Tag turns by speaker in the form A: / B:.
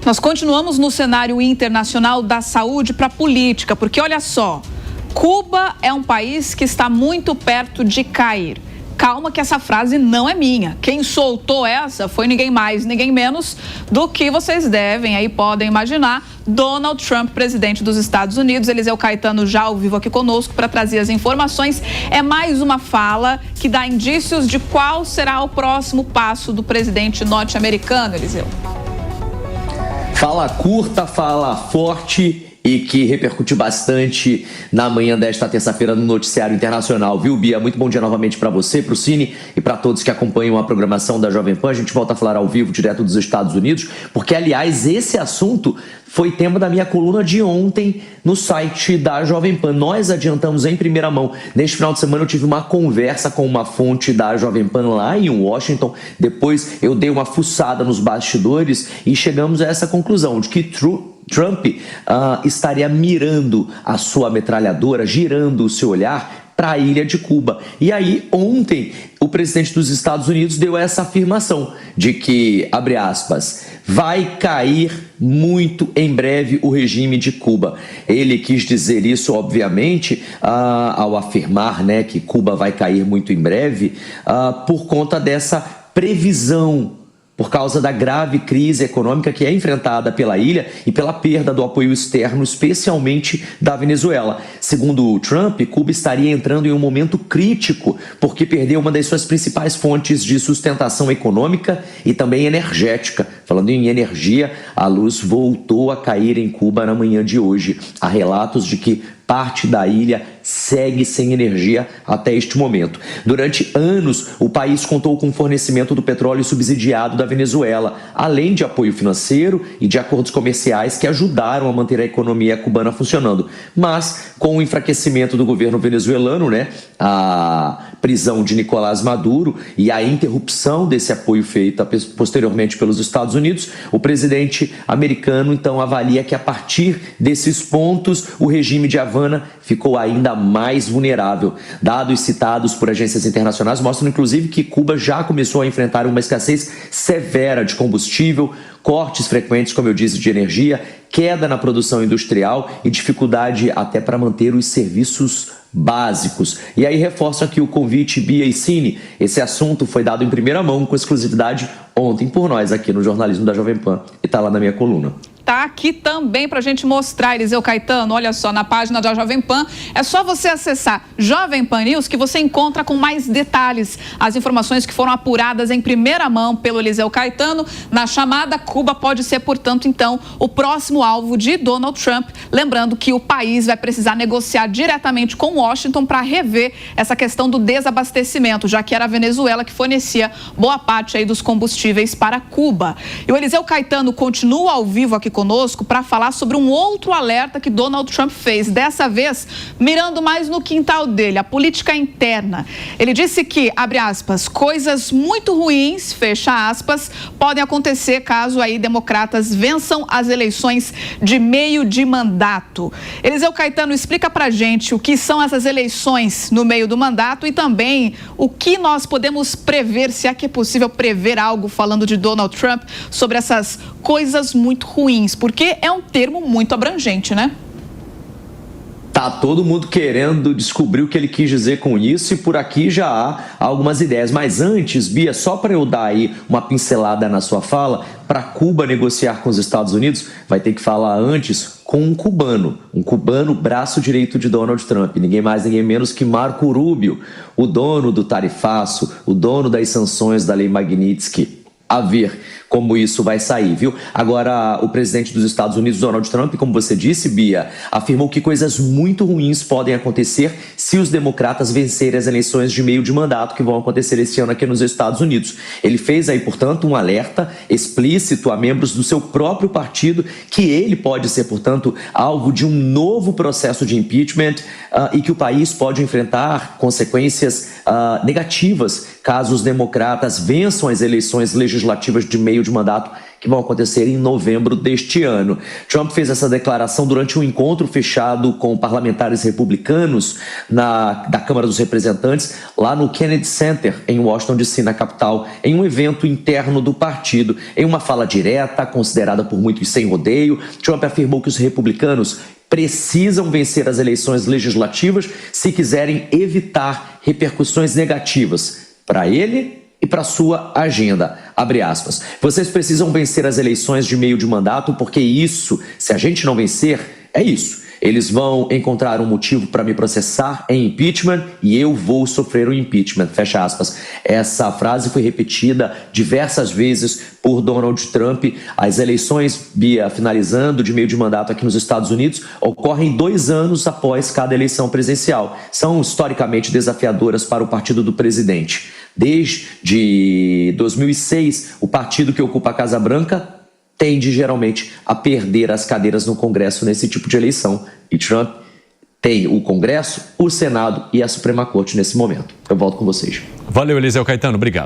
A: Nós continuamos no cenário internacional da saúde para a política, porque olha só, Cuba é um país que está muito perto de cair. Calma que essa frase não é minha. Quem soltou essa foi ninguém mais, ninguém menos do que vocês podem imaginar, Donald Trump, presidente dos Estados Unidos. Eliseu Caetano já ao vivo aqui conosco para trazer as informações. É mais uma fala que dá indícios de qual será o próximo passo do presidente norte-americano, Eliseu.
B: Fala curta, fala forte e que repercutiu bastante na manhã desta terça-feira no noticiário internacional, viu, Bia? Muito bom dia novamente para você, para o Cine e para todos que acompanham a programação da Jovem Pan. A gente volta a falar ao vivo, direto dos Estados Unidos, porque, aliás, esse assunto foi tema da minha coluna de ontem no site da Jovem Pan. Nós adiantamos em primeira mão. Neste final de semana eu tive uma conversa com uma fonte da Jovem Pan lá em Washington. Depois eu dei uma fuçada nos bastidores e chegamos a essa conclusão de que Trump estaria mirando a sua metralhadora, girando o seu olhar para a ilha de Cuba. E aí, ontem, o presidente dos Estados Unidos deu essa afirmação de que, abre aspas, vai cair muito em breve o regime de Cuba. Ele quis dizer isso, obviamente, ao afirmar, né, que Cuba vai cair muito em breve, por conta dessa previsão, por causa da grave crise econômica que é enfrentada pela ilha e pela perda do apoio externo, especialmente da Venezuela. Segundo Trump, Cuba estaria entrando em um momento crítico porque perdeu uma das suas principais fontes de sustentação econômica e também energética. Falando em energia, a luz voltou a cair em Cuba na manhã de hoje. Há relatos de que parte da ilha segue sem energia até este momento. Durante anos, o país contou com o fornecimento do petróleo subsidiado da Venezuela, além de apoio financeiro e de acordos comerciais que ajudaram a manter a economia cubana funcionando. Mas, com o enfraquecimento do governo venezuelano, né, a prisão de Nicolás Maduro e a interrupção desse apoio feita posteriormente pelos Estados Unidos, o presidente americano então avalia que a partir desses pontos o regime de Havana ficou ainda mais vulnerável. Dados citados por agências internacionais mostram inclusive que Cuba já começou a enfrentar uma escassez severa de combustível, cortes frequentes, como eu disse, de energia, queda na produção industrial e dificuldade até para manter os serviços básicos. E aí reforço aqui o convite, Bia e Cine. Esse assunto foi dado em primeira mão com exclusividade ontem por nós aqui no jornalismo da Jovem Pan e está lá na minha coluna.
A: Tá aqui também para a gente mostrar, Eliseu Caetano, olha só, na página da Jovem Pan, é só você acessar Jovem Pan News que você encontra com mais detalhes as informações que foram apuradas em primeira mão pelo Eliseu Caetano. Na chamada, Cuba pode ser, portanto, então, o próximo alvo de Donald Trump, lembrando que o país vai precisar negociar diretamente com Washington para rever essa questão do desabastecimento, já que era a Venezuela que fornecia boa parte aí dos combustíveis para Cuba. E o Eliseu Caetano continua ao vivo aqui conosco para falar sobre um outro alerta que Donald Trump fez, dessa vez mirando mais no quintal dele, a política interna. Ele disse que, abre aspas, coisas muito ruins, fecha aspas, podem acontecer caso aí democratas vençam as eleições de meio de mandato. Eliseu Caetano, explica pra gente o que são essas eleições no meio do mandato e também o que nós podemos prever, se é que é possível prever algo, falando de Donald Trump, sobre essas coisas muito ruins, porque é um termo muito abrangente, né?
B: Tá todo mundo querendo descobrir o que ele quis dizer com isso e por aqui já há algumas ideias. Mas antes, Bia, só para eu dar aí uma pincelada na sua fala, para Cuba negociar com os Estados Unidos, vai ter que falar antes com um cubano braço direito de Donald Trump, ninguém mais, ninguém menos que Marco Rubio, o dono do tarifaço, o dono das sanções da Lei Magnitsky. A ver como isso vai sair, viu? Agora, o presidente dos Estados Unidos, Donald Trump, como você disse, Bia, afirmou que coisas muito ruins podem acontecer se os democratas vencerem as eleições de meio de mandato que vão acontecer esse ano aqui nos Estados Unidos. Ele fez aí, portanto, um alerta explícito a membros do seu próprio partido que ele pode ser, portanto, alvo de um novo processo de impeachment e que o país pode enfrentar consequências negativas caso os democratas vençam as eleições legislativas de meio de mandato que vão acontecer em novembro deste ano. Trump fez essa declaração durante um encontro fechado com parlamentares republicanos da Câmara dos Representantes, lá no Kennedy Center, em Washington, D.C., na capital, em um evento interno do partido. Em uma fala direta, considerada por muitos sem rodeio, Trump afirmou que os republicanos precisam vencer as eleições legislativas se quiserem evitar repercussões negativas para ele e para sua agenda. Abre aspas. Vocês precisam vencer as eleições de meio de mandato porque isso, se a gente não vencer, é isso. Eles vão encontrar um motivo para me processar em impeachment e eu vou sofrer o impeachment, fecha aspas. Essa frase foi repetida diversas vezes por Donald Trump. As eleições, Bia, finalizando de meio de mandato aqui nos Estados Unidos, ocorrem 2 anos após cada eleição presidencial. São historicamente desafiadoras para o partido do presidente. Desde 2006, o partido que ocupa a Casa Branca tende geralmente a perder as cadeiras no Congresso nesse tipo de eleição. E Trump tem o Congresso, o Senado e a Suprema Corte nesse momento. Eu volto com vocês.
C: Valeu, Eliseu Caetano. Obrigado.